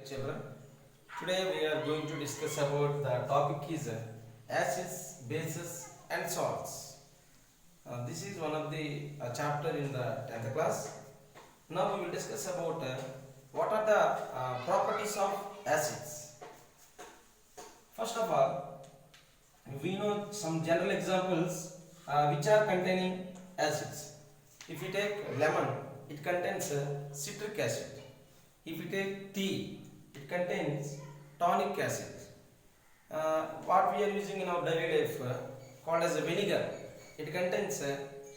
children. Today we are going to discuss about the topic is acids, bases and salts. This is one of the chapter in the 10th class. Now we will discuss about what are the properties of acids. First of all, we know some general examples which are containing acids. If you take lemon, it contains citric acid. If you take tea, it contains tonic acid. What we are using in our daily life called as a vinegar, it contains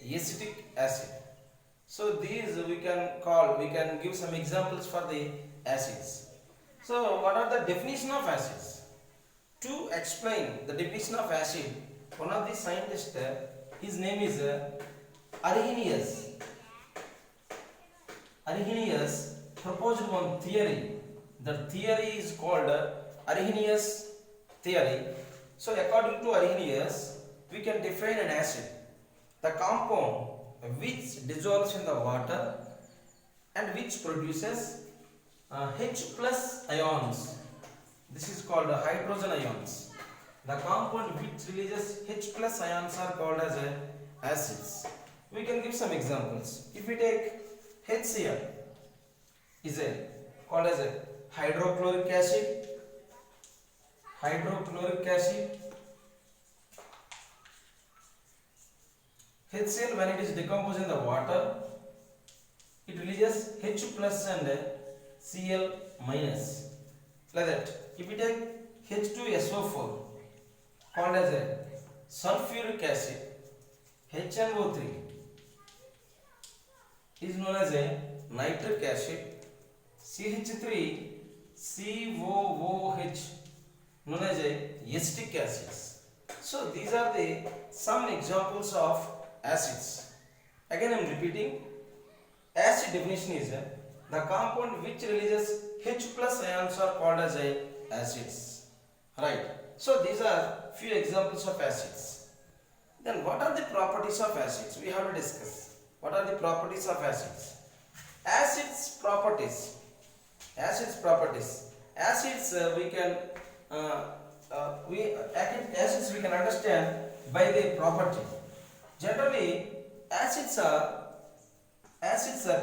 acetic acid. So these we can give some examples for the acids. So what are the definition of acids? To explain the definition of acid, one of the scientists, his name is Arrhenius. Arrhenius proposed one theory. The theory is called Arrhenius theory. So according to Arrhenius, we can define an acid, the compound which dissolves in the water and which produces H plus ions. This is called hydrogen ions. The compound which releases H plus ions are called as acids. We can give some examples. If we take HCl, is called as a hydrochloric acid. Hydrochloric acid. HCl, when it is decomposed in the water, it releases H plus and Cl minus. Like that. If we take H2SO4, called as a sulfuric acid, HNO3 is known as a nitric acid. CH3 COOH known as acetic acids. So these are the some examples of acids. Again I am repeating. Acid definition is the compound which releases H plus ions are called as acids. Right. So these are few examples of acids. Then what are the properties of acids? We have to discuss. What are the properties of acids? Acids properties. Acids we can acids we can understand by the property. Generally, acids are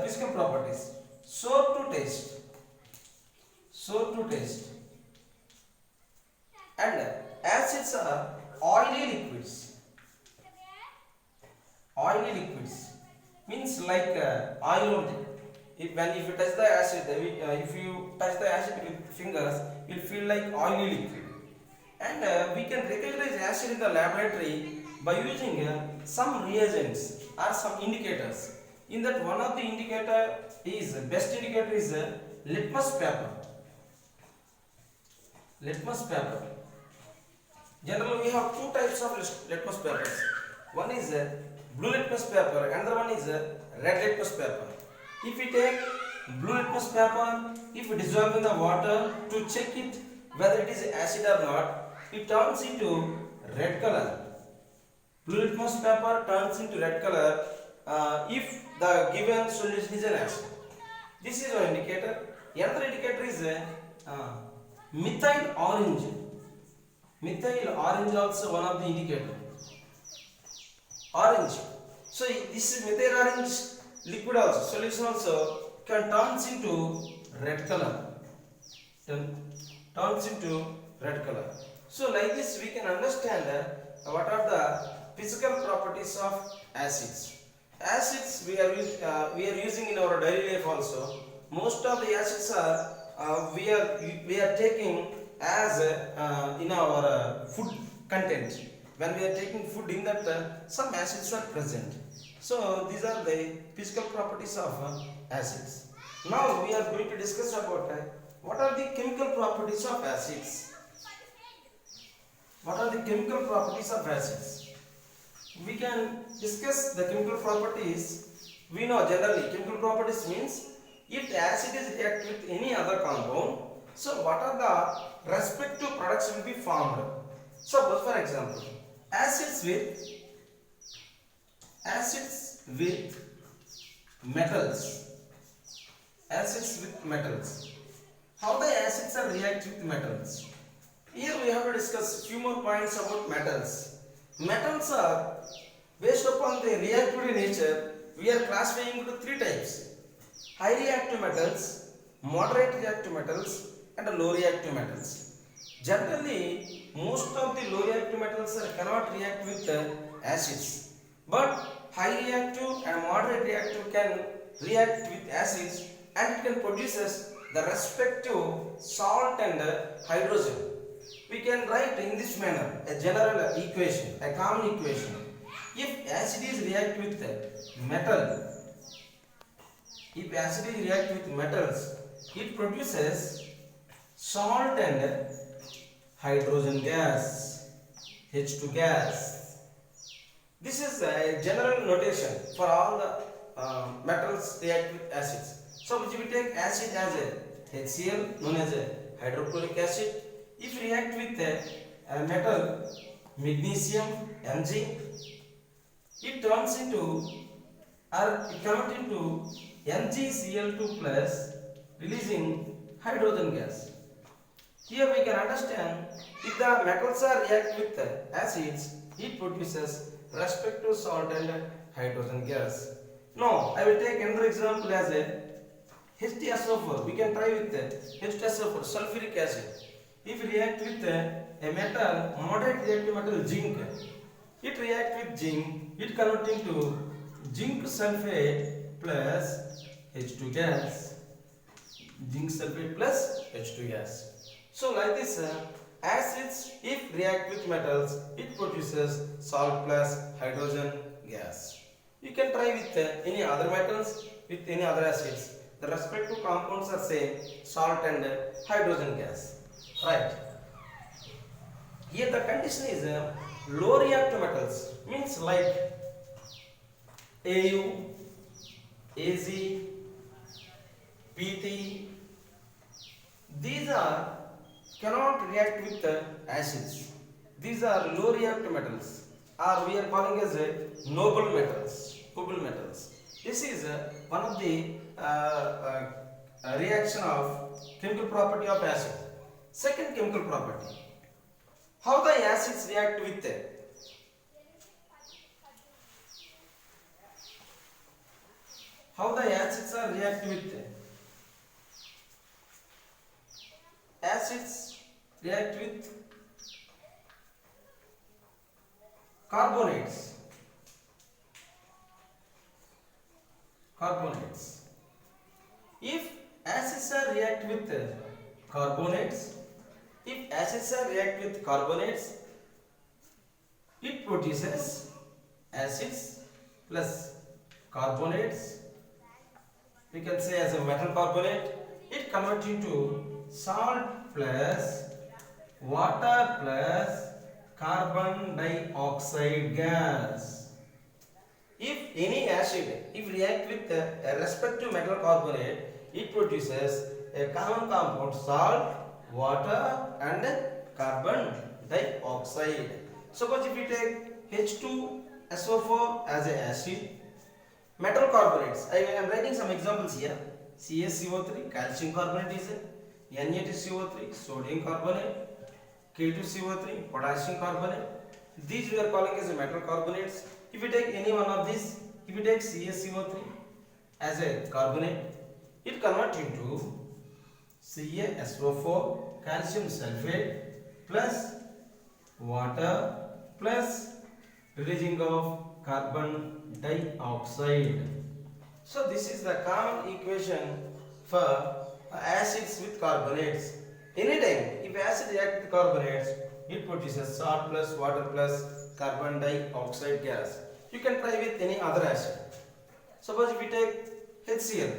physical properties. Sour to taste, and acids are oily liquids. Oily liquids means like oil only. If you touch the acid, if you touch the acid with fingers, you will feel like oily liquid. And we can recognize acid in the laboratory by using some reagents or some indicators. In that, one of the best indicator is litmus paper. Litmus paper. Generally, we have two types of litmus papers. One is blue litmus paper, another one is red litmus paper. If we take blue litmus paper, if we dissolve in the water to check it whether it is acid or not, it turns into red color. Blue litmus paper turns into red color if the given solution is an acid. This is one indicator. Another indicator is methyl orange. Methyl orange also one of the indicator. Orange. So this is methyl orange liquid also, solution also can turns into red color. So like this we can understand what are the physical properties of acids. Acids we are using in our daily life also. Most of the acids are we are taking as in our food content. When we are taking food, in that some acids are present. So these are the physical properties of acids. Now we are going to discuss about what are the chemical properties of acids. What are the chemical properties of acids? We can discuss the chemical properties. We know generally chemical properties means if the acid is react with any other compound, so what are the respective products will be formed. Suppose for example, acids with metals. How the acid are react with metals. Here we have to discuss few more points about metals. Metals are based upon their reactivity nature. We are classifying into three types: high reactive metals, moderate reactive metals, and low reactive metals. Generally, most of the low reactive metals cannot react with acids, but high reactive and moderate reactive can react with acids, and it can produce the respective salt and hydrogen. We can write in this manner a general equation, a common equation. If acid is react with metal, if acid is react with metals, it produces salt and hydrogen gas, H2 gas. This is a general notation for all the metals react with acids. So if we take acid as a HCl, known as a hydrochloric acid, if react with a metal magnesium Mg, it turns into, or it converts into MgCl2 plus, releasing hydrogen gas. Here we can understand, if the metals are react with acids, it produces respective salt and hydrogen gas. Now I will take another example as a HTSO4. We can try with HTSO4, sulfuric acid. If react with a metal, moderate reactive metal zinc, it react with zinc, it convert into zinc sulfate plus H2 gas. Zinc sulfate plus H2 gas. So like this, acids if react with metals, it produces salt plus hydrogen gas. You can try with any other metals, with any other acids. The respective compounds are same, salt and hydrogen gas. Right. Here the condition is low reactive metals, means like Au, Az, Pt. These are cannot react with acids. These are low reactive metals, or we are calling as noble metals. Noble metals. This is one of the reaction of chemical property of acid. Second chemical property, how the acids react with how the acids are react with acids react with carbonates. Carbonates. If acids are react with carbonates, if acids are react with carbonates, it produces acids plus carbonates. We can say as a metal carbonate, it converts into salt plus water plus carbon dioxide gas. If any acid, if react with a respective metal carbonate, it produces a common compound salt, water and carbon dioxide. Suppose if we take H2SO4 as an acid, metal carbonates, I am writing some examples here. CaCO3, calcium carbonate is Na2CO3, sodium carbonate, K2CO3, potassium carbonate. These we are calling as metal carbonates. If you take any one of these, if you take CaCO3 as a carbonate, it converts into CaSO4, calcium sulfate plus water plus releasing of carbon dioxide. So this is the common equation for acids with carbonates. Anytime if acid reacts with carbonates, it produces salt plus water plus carbon dioxide gas. You can try with any other acid. Suppose if you take HCl,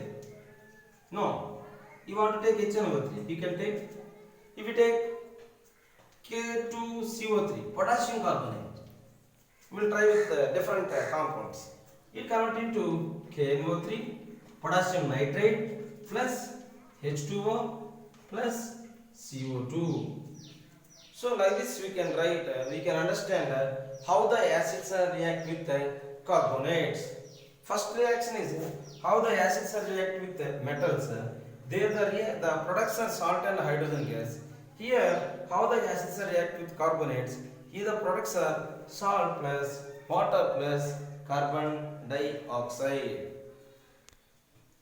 no, you want to take HNO3, you can take. If you take K2CO3, potassium carbonate, we will try with different compounds. It converts into KNO3, potassium nitrate plus H2O plus CO2. So like this we can write, we can understand how the acids react with carbonates. First reaction is how the acids react with metals. There the products are salt and hydrogen gas. Here how the gases react with carbonates. Here the products are salt plus water plus carbon dioxide.